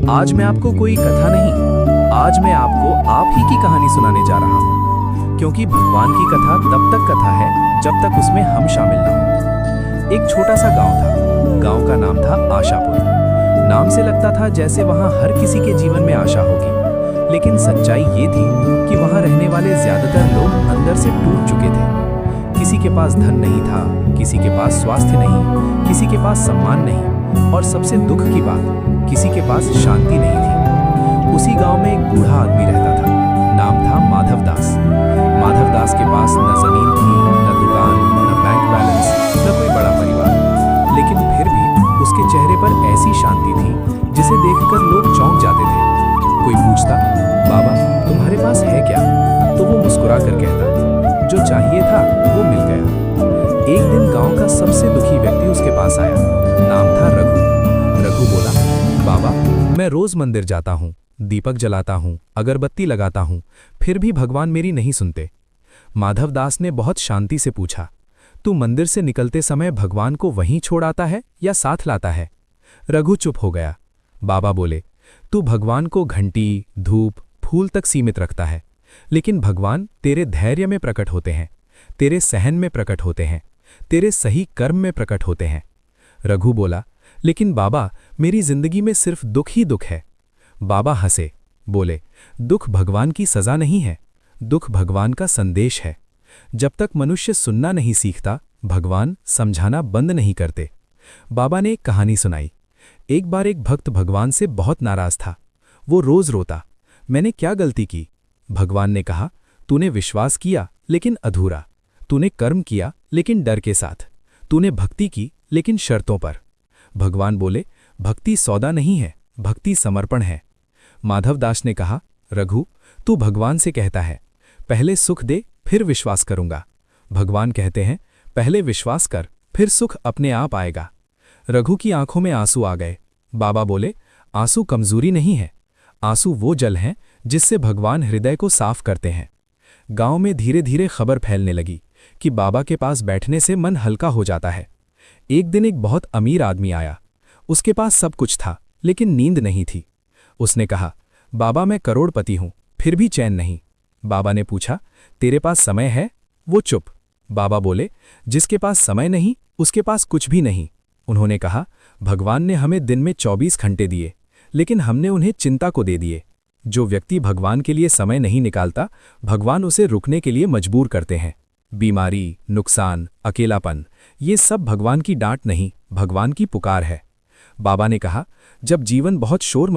आज मैं आपको कोई कथा नहीं, आज मैं आपको आप ही की कहानी सुनाने जा रहा हूँ। क्योंकि भगवान की कथा तब तक कथा है जब तक उसमें हम शामिल ना हो। एक छोटा सा गांव था। गांव का नाम था आशापुर। नाम से लगता था जैसे वहाँ हर किसी के जीवन में आशा होगी, लेकिन सच्चाई ये थी कि वहाँ रहने वाले ज्यादातर लोग अंदर से टूट चुके थे। किसी के पास धन नहीं था, किसी के पास स्वास्थ्य नहीं, किसी के पास सम्मान नहीं, और सबसे दुख की बात, किसी के पास शांति नहीं थी। उसी गांव में एक बूढ़ा आदमी रहता था। नाम था माधव दास। माधव दास के पास न जमीन थी, न दुकान, न बैंक बैलेंस, न कोई बड़ा परिवार, लेकिन फिर भी उसके चेहरे पर ऐसी शांति थी जिसे देखकर लोग चौंक जाते थे। कोई पूछता, बाबा तुम्हारे पास है क्या? तो वो मुस्कुरा कर कहता, जो चाहिए था वो मिल गया। एक दिन गांव का सबसे दुखी व्यक्ति उसके पास आया। नाम था रघु। रघु बोला, बाबा मैं रोज मंदिर जाता हूँ, दीपक जलाता हूँ, अगरबत्ती लगाता हूँ, फिर भी भगवान मेरी नहीं सुनते। माधव दास ने बहुत शांति से पूछा, तू मंदिर से निकलते समय भगवान को वहीं छोड़ आता है या साथ लाता है? रघु चुप हो गया। बाबा बोले, तू भगवान को घंटी, धूप, फूल तक सीमित रखता है, लेकिन भगवान तेरे धैर्य में प्रकट होते हैं, तेरे सहन में प्रकट होते हैं, तेरे सही कर्म में प्रकट होते हैं। रघु बोला, लेकिन बाबा मेरी जिंदगी में सिर्फ दुख ही दुख है। बाबा हंसे, बोले, दुख भगवान की सजा नहीं है, दुख भगवान का संदेश है। जब तक मनुष्य सुनना नहीं सीखता, भगवान समझाना बंद नहीं करते। बाबा ने एक कहानी सुनाई। एक बार एक भक्त भगवान से बहुत नाराज था। वो रोज रोता, मैंने क्या गलती की? भगवान ने कहा, तूने विश्वास किया लेकिन अधूरा, तूने कर्म किया लेकिन डर के साथ, तूने भक्ति की लेकिन शर्तों पर। भगवान बोले, भक्ति सौदा नहीं है, भक्ति समर्पण है। माधव दास ने कहा, रघु तू भगवान से कहता है पहले सुख दे फिर विश्वास करूंगा। भगवान कहते हैं पहले विश्वास कर फिर सुख अपने आप आएगा। रघु की आंखों में आंसू आ गए। बाबा बोले, आंसू कमजोरी नहीं है, आंसू वो जल हैं जिससे भगवान हृदय को साफ करते हैं। गांव में धीरे धीरे खबर फैलने लगी कि बाबा के पास बैठने से मन हल्का हो जाता है। एक दिन एक बहुत अमीर आदमी आया। उसके पास सब कुछ था लेकिन नींद नहीं थी। उसने कहा, बाबा मैं करोड़पति हूं, फिर भी चैन नहीं। बाबा ने पूछा, तेरे पास समय है? वो चुप। बाबा बोले, जिसके पास समय नहीं उसके पास कुछ भी नहीं। उन्होंने कहा, भगवान ने हमें दिन में 24 घंटे दिए, लेकिन हमने उन्हें चिंता को दे दिए। जो व्यक्ति भगवान के लिए समय नहीं निकालता, भगवान उसे रुकने के लिए मजबूर करते हैं। बीमारी, नुकसान, अकेलापन, ये सब भगवान की डांट नहीं, भगवान की पुकार है। बाबा ने कहा, जब जीवन बहुत शोर